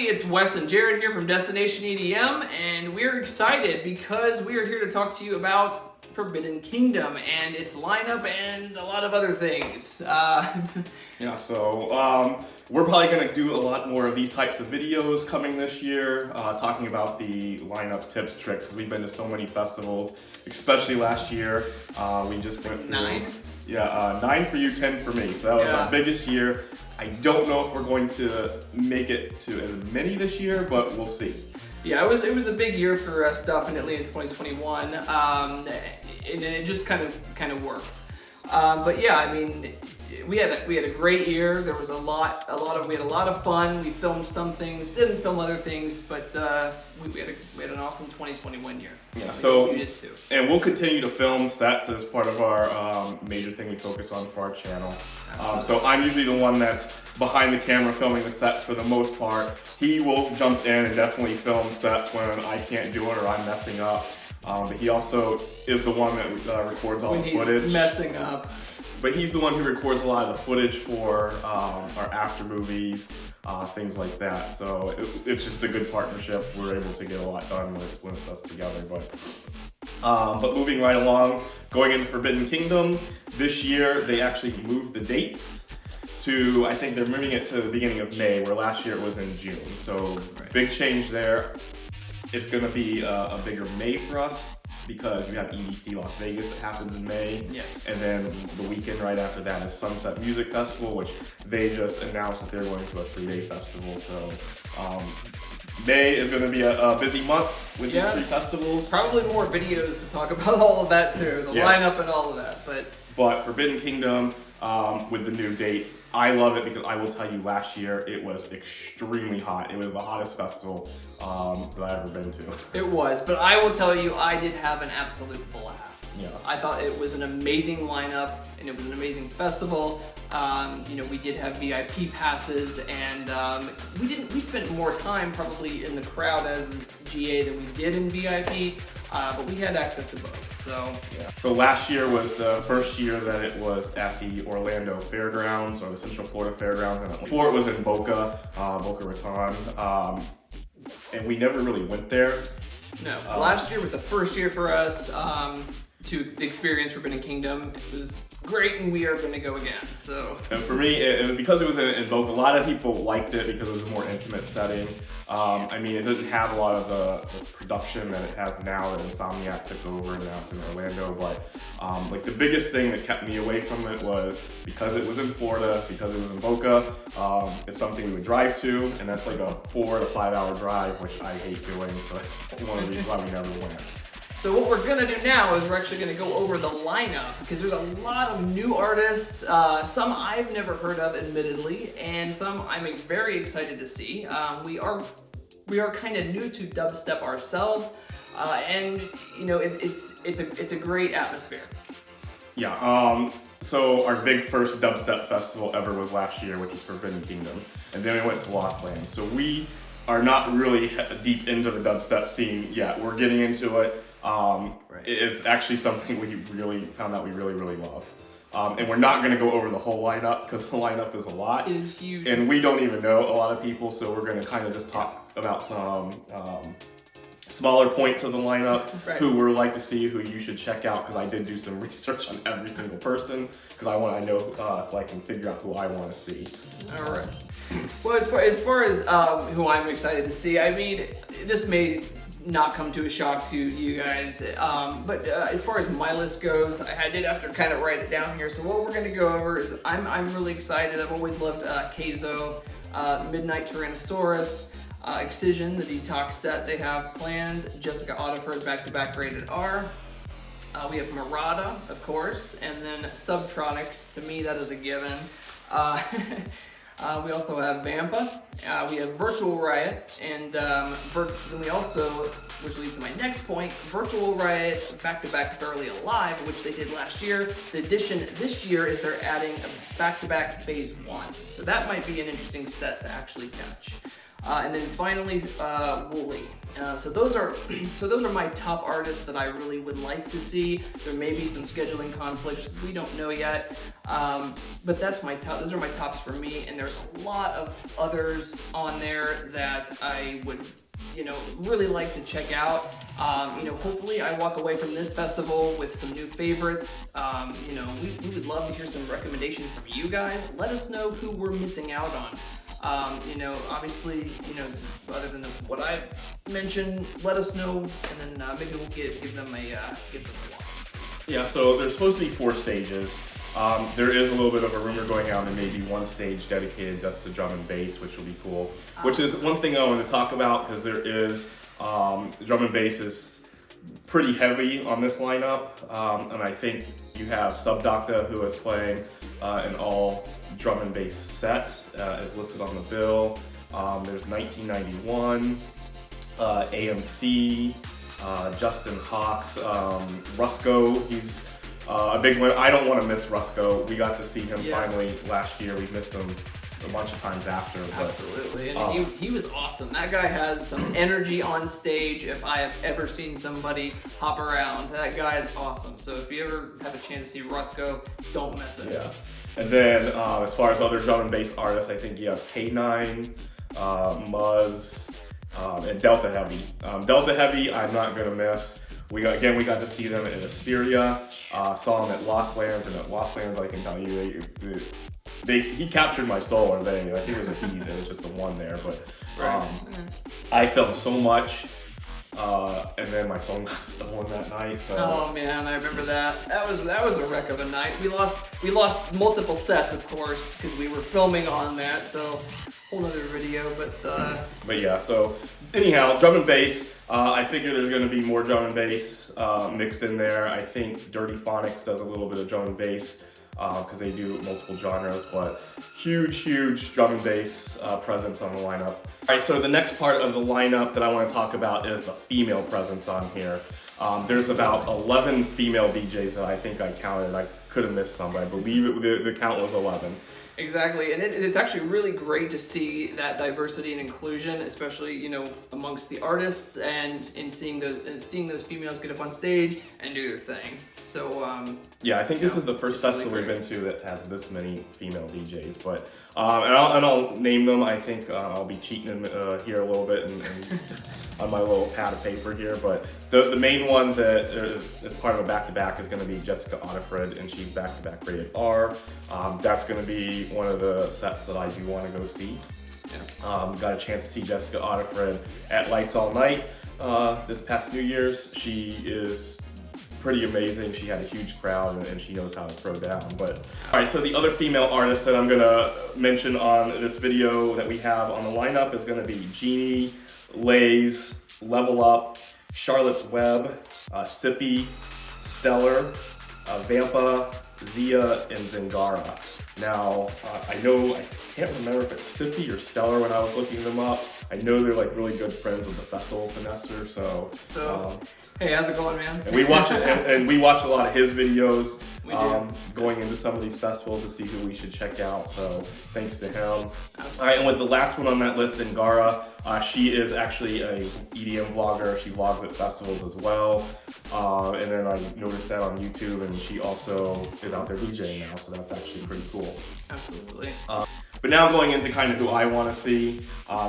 it's Wes and Jared here from Destination EDM, and we're excited because we are here to talk to you about Forbidden Kingdom and its lineup and a lot of other things. Yeah, so we're probably going to do a lot more of these types of videos coming this year, talking about the lineup tips, tricks. We've been to so many festivals, especially last year. We just went through 9? Yeah, 9 for you, 10 for me. So that was our biggest year. I don't know if we're going to make it to as many this year, but we'll see. Yeah, it was a big year for us definitely in 2021, and it just kind of worked. But yeah, I mean, we had a great year. There was we had a lot of fun. We filmed some things, didn't film other things, but we had an awesome 2021 year. Yeah, so you did too. And we'll continue to film sets as part of our major thing we focus on for our channel. So I'm usually the one that's behind the camera filming the sets for the most part. He will jump in and definitely film sets when I can't do it or I'm messing up. But he also is the one that records all the footage. He's messing up. But he's the one who records a lot of the footage for our after movies, things like that. So it's just a good partnership. We're able to get a lot done when it's us together. But moving right along, going into Forbidden Kingdom, this year they actually moved the dates to, I think they're moving it to the beginning of May, where last year it was in June. So big change there. It's going to be a bigger May for us, because we have EDC Las Vegas that happens in May. Yes. And then the weekend right after that is Sunset Music Festival, which they just announced that they're going to a 3-day festival. So May is going to be a busy month with these 3 festivals. Probably more videos to talk about all of that too, the lineup and all of that. But Forbidden Kingdom, with the new dates, I love it because I will tell you, last year it was extremely hot. It was the hottest festival that I've ever been to. It was, but I will tell you, I did have an absolute blast. Yeah. I thought it was an amazing lineup and it was an amazing festival. We did have VIP passes, and we spent more time probably in the crowd as GA than we did in VIP, but we had access to both. So last year was the first year that it was at the Orlando Fairgrounds, or the Central Florida Fairgrounds, and before it was in Boca Raton, and we never really went there. No, last year was the first year for us to experience Forbidden Kingdom. It was great, and we are going to go again. So, and for me, it was because it was in Boca. A lot of people liked it because it was a more intimate setting. I mean, it didn't have a lot of the production that it has now that Insomniac took over, and now it's in Orlando. But like the biggest thing that kept me away from it was because it was in Florida, because it was in Boca. It's something we would drive to, and that's like a 4 to 5 hour drive, which I hate doing. So that's one of the reasons why we never went. So what we're gonna do now is we're actually gonna go over the lineup, because there's a lot of new artists, some I've never heard of, admittedly, and some I'm very excited to see. We are kind of new to dubstep ourselves, and it's a great atmosphere. Yeah. So our big first dubstep festival ever was last year, which was Forbidden Kingdom, and then we went to Lost Lands. So we are not really deep into the dubstep scene yet. We're getting into it. It's actually something we really found out we really love. And we're not going to go over the whole lineup because the lineup is a lot. It is huge. And we don't even know a lot of people, so we're going to kind of just talk about some smaller points of the lineup, who we're like to see, who you should check out, because I did do some research on every single person, because I know so I can figure out who I want to see. All right. Well, as far as who I'm excited to see, I mean, this may not come to a shock to you guys, but as far as my list goes, I did have to kind of write it down here. So what we're going to go over is I'm really excited. I've always loved Keizo, Midnight Tyrannosaurus, Excision, the Detox set they have planned, Jessica Audiford back-to-back rated R. We have Murata, of course, and then Subtronics. To me, that is a given. We also have Vampa, we have Virtual Riot, and then we also, which leads to my next point, Virtual Riot back-to-back Barely Alive, which they did last year. The addition this year is they're adding a back-to-back Phase 1, so that might be an interesting set to actually catch. And then finally, Wooly. So those are my top artists that I really would like to see. There may be some scheduling conflicts, we don't know yet, but that's my top. Those are my tops for me, and there's a lot of others on there that I would, really like to check out. Hopefully I walk away from this festival with some new favorites. We would love to hear some recommendations from you guys. Let us know who we're missing out on. Obviously, other than what I mentioned, let us know, and then maybe we'll give them a watch. Yeah, so there's supposed to be 4 stages. There is a little bit of a rumor going out, and maybe one stage dedicated just to drum and bass, which will be cool. Which is one thing I want to talk about, because there is drum and bass is pretty heavy on this lineup, and I think you have Subdocta, who is playing an all drum and bass set, is listed on the bill. There's 1991, AMC, Justin Hawks, Roscoe, he's a big one. I don't want to miss Roscoe. We got to see him finally last year. We missed him a bunch of times after. But, absolutely, and he was awesome. That guy has some energy on stage if I have ever seen somebody hop around. That guy is awesome. So if you ever have a chance to see Roscoe, don't miss it. Yeah. And then as far as other drum and bass artists, I think you have K9, Muzz, and Delta Heavy. Delta Heavy, I'm not gonna miss. We got to see them in Asteria. Saw them at Lost Lands, and at Lost Lands, I can tell you, he captured my soul. Or they, I think it was a he. There was just the one there, but I felt so much. And then my phone got stolen that night. So. Oh man, I remember that. That was a wreck of a night. We lost multiple sets, of course, because we were filming on that. So whole other video, But yeah. So anyhow, drum and bass. I figure there's going to be more drum and bass mixed in there. I think Dirtyphonic does a little bit of drum and bass because they do multiple genres, but huge drum and bass presence on the lineup. All right, so the next part of the lineup that I want to talk about is the female presence on here. There's about 11 female DJs that I think I counted. I could have missed some, but I believe the count was 11. Exactly, and it's actually really great to see that diversity and inclusion, especially amongst the artists, and in seeing those females get up on stage and do their thing. So yeah, I think this is the first festival we've been to that has this many female DJs. But and I'll name them. I think I'll be cheating here a little bit and on my little pad of paper here. But the main one that is part of a back-to-back is going to be Jessica Otterfred, and she's back-to-back rated R. That's going to be one of the sets that I do want to go see. Yeah. Got a chance to see Jessica Otterfred at Lights All Night this past New Year's. She is pretty amazing. She had a huge crowd, and she knows how to throw down. But all right, so the other female artist that I'm gonna mention on this video that we have on the lineup is gonna be Jeannie, Lays, Level Up, Charlotte's Web, Sippy, Stellar, Vampa, Zia, and Zingara. Now, I can't remember if it's Sippy or Stellar when I was looking them up. I know they're like really good friends with the festival finesser, so hey, how's it going, man? And we watch it, and we watch a lot of his videos going into some of these festivals to see who we should check out. So thanks to him. Absolutely. All right, and with the last one on that list, Ngara, she is actually a EDM vlogger. She vlogs at festivals as well. And then I noticed that on YouTube, and she also is out there DJing now, so that's actually pretty cool. Absolutely. But now going into kind of who I want to see.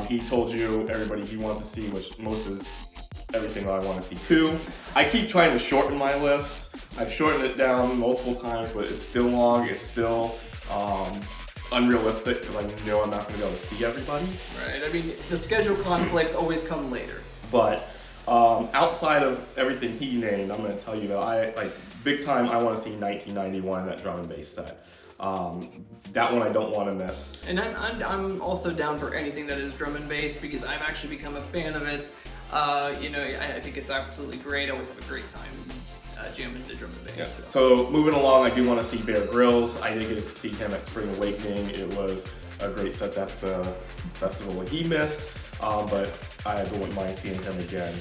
He told you everybody he wants to see, which most is everything I want to see too. I keep trying to shorten my list. I've shortened it down multiple times, but it's still long. It's still unrealistic because I know I'm not going to be able to see everybody. Right. I mean, the schedule conflicts always come later. But outside of everything he named, I'm going to tell you that big time. I want to see 1991, that drum and bass set. That one I don't want to miss. And I'm also down for anything that is drum and bass because I've actually become a fan of it. I think it's absolutely great. I always have a great time jamming to drum and bass. Yeah. So moving along, I do want to see Bear Grylls. I did get to see him at Spring Awakening. It was a great set. That's the festival that he missed, but I wouldn't mind seeing him again.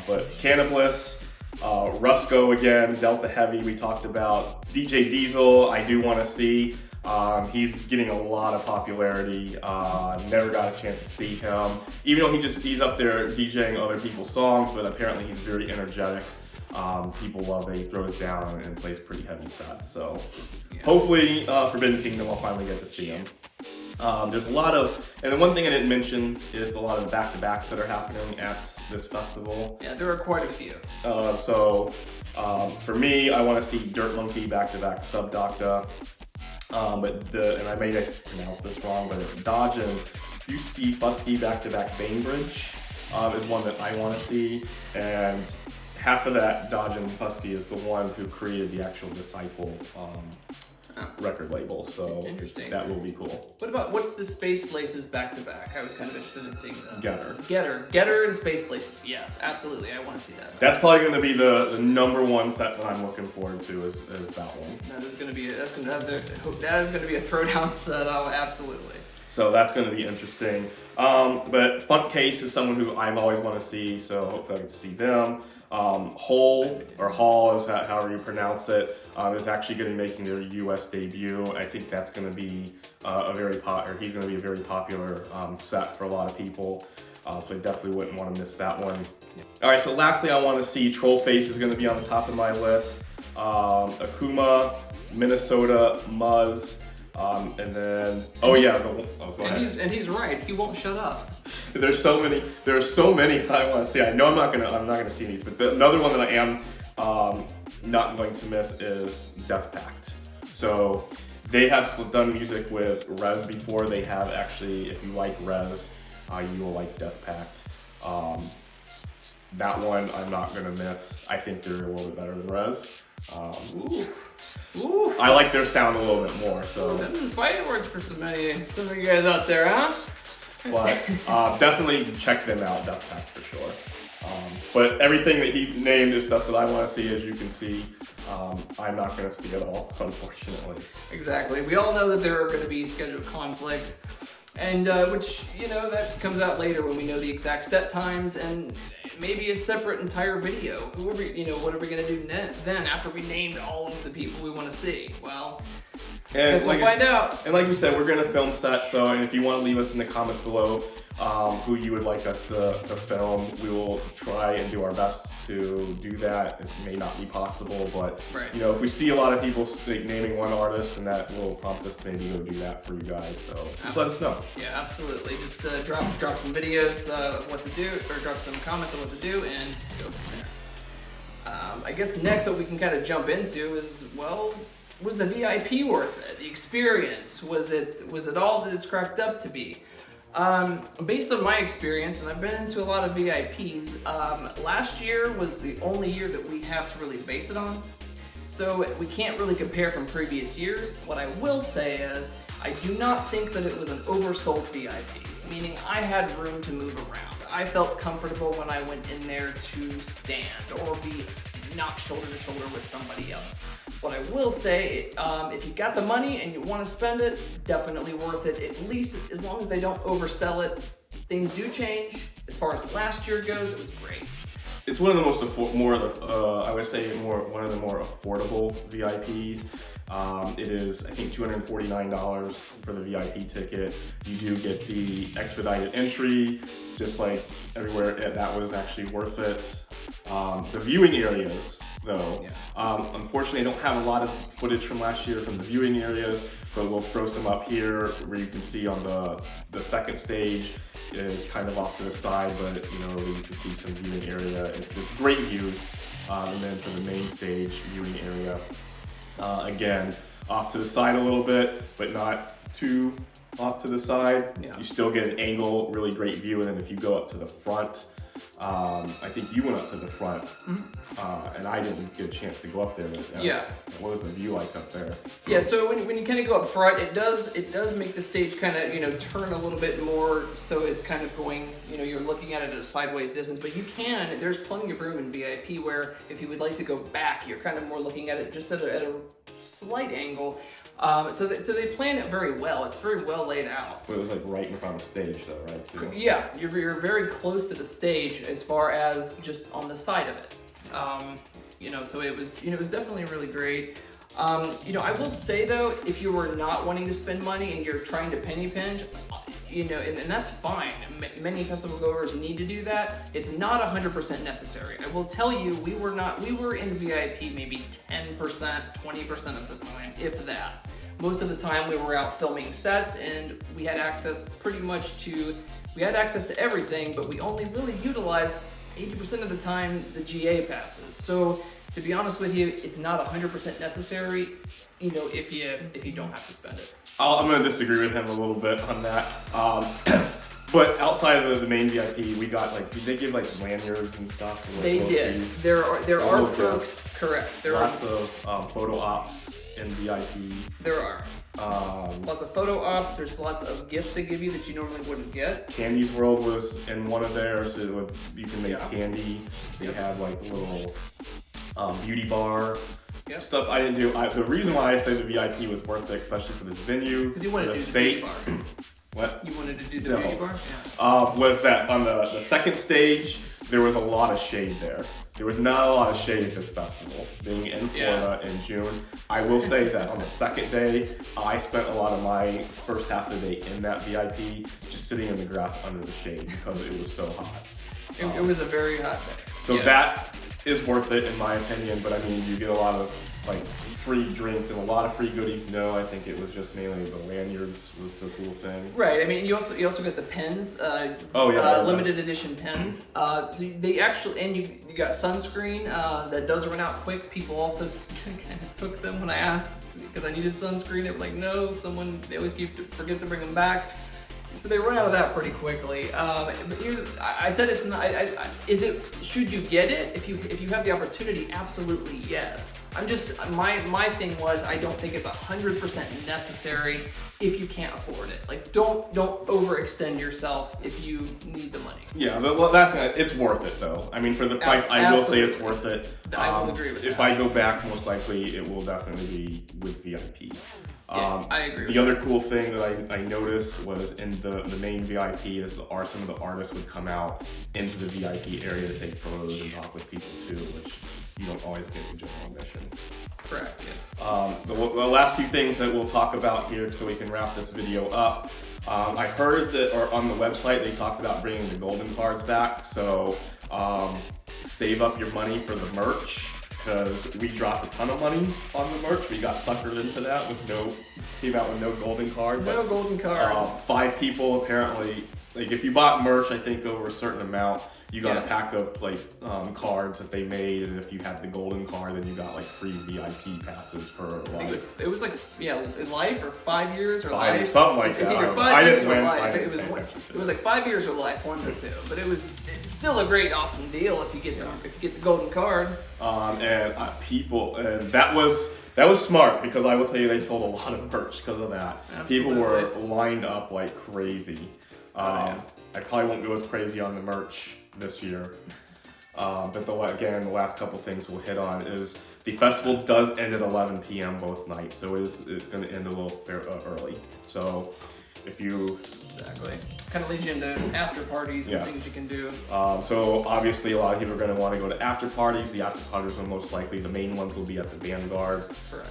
But Cannabis, Roscoe again, Delta Heavy we talked about. DJ Diesel, I do want to see. He's getting a lot of popularity. Never got a chance to see him, even though he's up there DJing other people's songs, but apparently he's very energetic. People love it. He throws down and plays pretty heavy sets. So hopefully Forbidden Kingdom I'll finally get to see him. There's a lot of, and the one thing I didn't mention is a lot of the back-to-backs that are happening at this festival. Yeah, there are quite a few. For me, I want to see Dirt Monkey back-to-back Subdocta. And I may pronounce this wrong, but it's Dodge and Fusky back-to-back Bainbridge is one that I want to see. And half of that Dodge and Fusky is the one who created the actual Disciple record label, so that will be cool. What's the Space Laces back-to-back? I was kind of interested in seeing that. Getter and Space Laces, yes, absolutely, I want to see that. That's probably going to be the number one set that I'm looking forward to is that one. That is going to be a throwdown set, absolutely. So that's going to be interesting. But Funk Case is someone who I've always want to see, so hopefully I can see them. Hole is however you pronounce it, is actually going to be making their U.S. debut. I think that's going to be he's going to be a very popular set for a lot of people. So I definitely wouldn't want to miss that one. All right, so lastly, I want to see Trollface is going to be on the top of my list. Akuma, Minnesota, Muzz. And then, go ahead. And he's right. He won't shut up. There are so many I want to see. I know I'm not gonna see these, but another one that I am not going to miss is Death Pact. So they have done music with Rez before. They have actually, if you like Rez, you will like Death Pact. That one I'm not gonna miss. I think they're a little bit better than Rez. Ooh. I like their sound a little bit more. So them is fighting words for some of you guys out there, huh? But definitely check them out, Death Pact for sure. But everything that he named is stuff that I want to see, as you can see. I'm not going to see it all, unfortunately. Exactly. We all know that there are going to be scheduled conflicts, and which, that comes out later when we know the exact set times and maybe a separate entire video. What are we going to do then after we named all of the people we want to see? Well, we'll find out. And like we said, we're going to film set, and if you want to leave us in the comments below who you would like us to film, we will try and do our best to do that. It may not be possible, but if we see a lot of people naming one artist, and that will prompt us to maybe go do that for you guys. So just let us know. Yeah, absolutely. Just drop some videos of what to do, or drop some comments on what to do, and go from there. I guess next what we can kind of jump into is, was the VIP worth it? The experience, was it all that it's cracked up to be? Based on my experience, and I've been into a lot of VIPs, last year was the only year that we have to really base it on. So we can't really compare from previous years. What I will say is, I do not think that it was an oversold VIP, meaning I had room to move around. I felt comfortable when I went in there to stand or be not shoulder to shoulder with somebody else. What I will say, if you got the money and you want to spend it, definitely worth it. At least as long as they don't oversell it. Things do change. As far as last year goes, it was great. It's one of the most one of the more affordable VIPs. It is, I think, $249 for the VIP ticket. You do get the expedited entry, just like everywhere. That was actually worth it. The viewing areas, though, unfortunately, I don't have a lot of footage from last year from the viewing areas, but we'll throw some up here where you can see on the second stage. It is kind of off to the side, but you can see some viewing area. It's great views. And then for the main stage viewing area, again, off to the side a little bit, but not too off to the side. Yeah. You still get an angle, really great view. And then if you go up to the front, I think you went up to the front, and I didn't get a chance to go up there. What was the view like up there? Yeah, so when you kind of go up front, it does make the stage kind of turn a little bit more, so it's kind of going, you're looking at it at a sideways distance. But there's plenty of room in VIP where if you would like to go back, you're kind of more looking at it just at a slight angle. So they plan it very well. It's very well laid out. But it was like right in front of the stage, though, right? Too. Yeah, you're very close to the stage as far as just on the side of it. So it was definitely really great. I will say though, if you were not wanting to spend money and you're trying to penny pinch, and that's fine. Many festival goers need to do that. It's not 100% necessary. I will tell you, we were in VIP maybe 10%, 20% of the time, if that. Most of the time we were out filming sets and we had access to everything, but we only really utilized 80% of the time the GA passes. So to be honest with you, it's not 100% necessary, if you don't have to spend it. I'm going to disagree with him a little bit on that. But outside of the main VIP, we got did they give lanyards and stuff? They did. There are perks, correct. There lots of photo ops in VIP. There are. Lots of photo ops. There's lots of gifts they give you that you normally wouldn't get. Candy's World was in one of theirs. So you can make candy. They had a little beauty bar. Yep. Stuff I didn't do. The reason why I say the VIP was worth it, especially for this venue, because you wanted to do the beauty bar. What? You wanted to do the beauty bar? Yeah. Was that on the second stage, there was a lot of shade there. There was not a lot of shade at this festival. Being in Florida in June, I will say that on the second day, I spent a lot of my first half of the day in that VIP, just sitting in the grass under the shade because it was so hot. It was a very hot day. So that is worth it in my opinion, but I mean, you get a lot of free drinks and a lot of free goodies. No, I think it was just mainly the lanyards was the cool thing. Right. I mean, you also get the pens. Limited edition pens. So they actually, and you got sunscreen that does run out quick. People also kind of took them when I asked because I needed sunscreen. They were like, no, they always forget to bring them back. So they run out of that pretty quickly. But I said it's not. Should you get it if you have the opportunity? Absolutely yes. My thing was I don't think it's 100% necessary if you can't afford it. Don't overextend yourself if you need the money. Yeah, but it's worth it though. I mean, for the price, I will say it's worth it. I will agree with that. If I go back, most likely it will definitely be with VIP. I agree. The other cool thing that I noticed was in the main VIP is some of the artists would come out into the VIP area to take photos and talk with people too, which you don't always get in general admission. Correct. Yeah. The last few things that we'll talk about here, so we can wrap this video up. I heard that, or on the website, they talked about bringing the golden cards back. So save up your money for the merch, because we dropped a ton of money on the merch. We got suckered into that came out with no golden card. No golden card. 5 people apparently, if you bought merch, I think over a certain amount, you got a pack of cards that they made, and if you had the golden card, then you got free VIP passes for life. It was life or 5 years or life, life. Something like It's that. either 5 years or life. I It was 5 years or life, one of the two. But it's still a great, awesome deal if you get the golden card. People, and that was smart, because I will tell you they sold a lot of merch because of that. Absolutely. People were lined up like crazy. I probably won't go as crazy on the merch this year. But the last couple things we'll hit on is the festival does end at 11 p.m. both nights, so it's going to end a little early. So if you kind of leads you into after parties and things you can do. So obviously a lot of people are going to want to go to after parties. The after parties will most likely, the main ones will be at the Vanguard. Correct.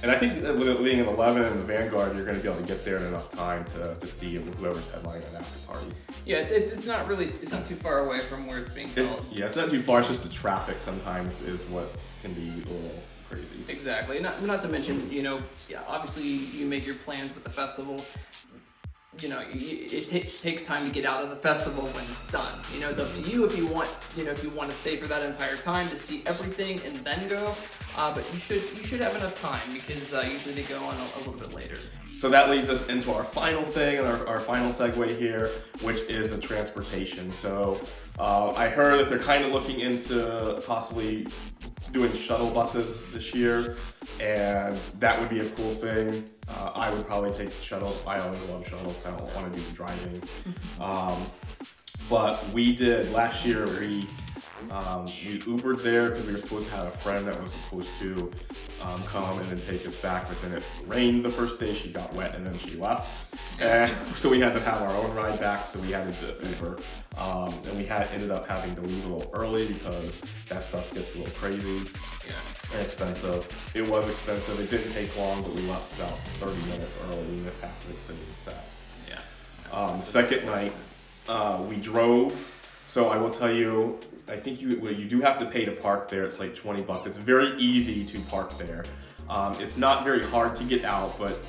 And I think with it being at 11 in the Vanguard, you're going to be able to get there in enough time to see whoever's headlining an after party. Yeah, it's not too far away from where it's being held. It's not too far. It's just the traffic sometimes is what can be a little crazy. Exactly. Not to mention, obviously you make your plans with the festival. It takes time to get out of the festival when it's done. It's up to you if you want to stay for that entire time to see everything and then go. But you should have enough time, because usually they go on a little bit later. So that leads us into our final thing and our final segue here, which is the transportation. So I heard that they're kind of looking into possibly doing shuttle buses this year, and that would be a cool thing. I would probably take the shuttles. I always love shuttles. I don't want to do the driving. But we did last year. We Ubered there because we were supposed to have a friend that was supposed to come and then take us back, but then it rained the first day, she got wet, and then she left. And so we had to have our own ride back, so we had to Uber. And we ended up having to leave a little early because that stuff gets a little crazy and expensive. It was expensive. It didn't take long, but we left about 30 minutes early. We missed half of the city set. The second night, we drove. So I will tell you, I think you do have to pay to park there. It's like $20. It's very easy to park there. It's not very hard to get out, but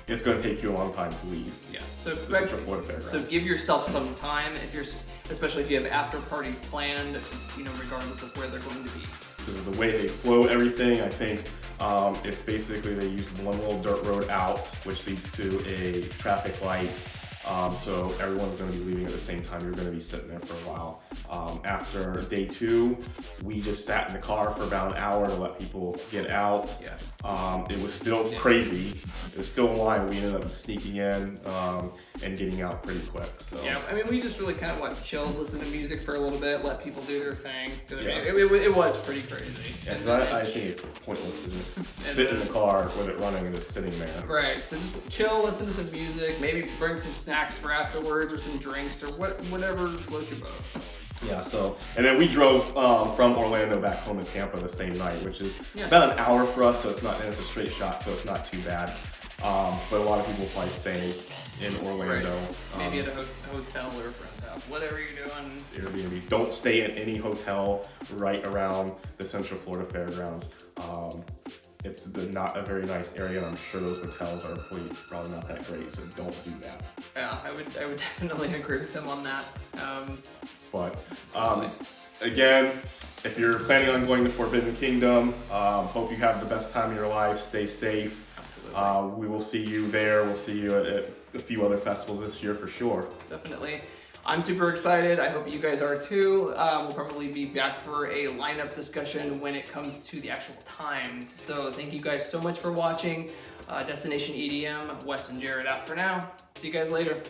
it's going to take you a long time to leave. Yeah. So give yourself some time especially if you have after parties planned, regardless of where they're going to be. Because of the way they flow everything, I think it's basically they use one little dirt road out, which leads to a traffic light. So everyone's going to be leaving at the same time. You're going to be sitting there for a while. After day 2, we just sat in the car for about an hour to let people get out. It was still crazy. It was still a line. We ended up sneaking in and getting out pretty quick. So. Yeah, I mean, we just really kind of chilled, listen to music for a little bit, let people do their thing. It was pretty crazy. I think it's pointless to just sit in the car with it running and just sitting there. Right, so just chill, listen to some music, maybe bring some snacks for afterwards or some drinks or whatever floats your boat. Yeah, and then we drove from Orlando back home to Tampa the same night, which is about an hour for us, so it's a straight shot, so it's not too bad. But a lot of people probably stay in Orlando. Right. Maybe at a hotel or a friend's house, whatever you're doing. Airbnb. Don't stay at any hotel right around the Central Florida Fairgrounds. It's not a very nice area, and I'm sure those hotels are probably not that great, so don't do that. Yeah, I would definitely agree with them on that. Again, if you're planning on going to Forbidden Kingdom, hope you have the best time of your life. Stay safe. Absolutely. We will see you there. We'll see you at a few other festivals this year for sure. Definitely. I'm super excited. I hope you guys are too. We'll probably be back for a lineup discussion when it comes to the actual times. So thank you guys so much for watching. Destination EDM, Wes and Jared out for now. See you guys later.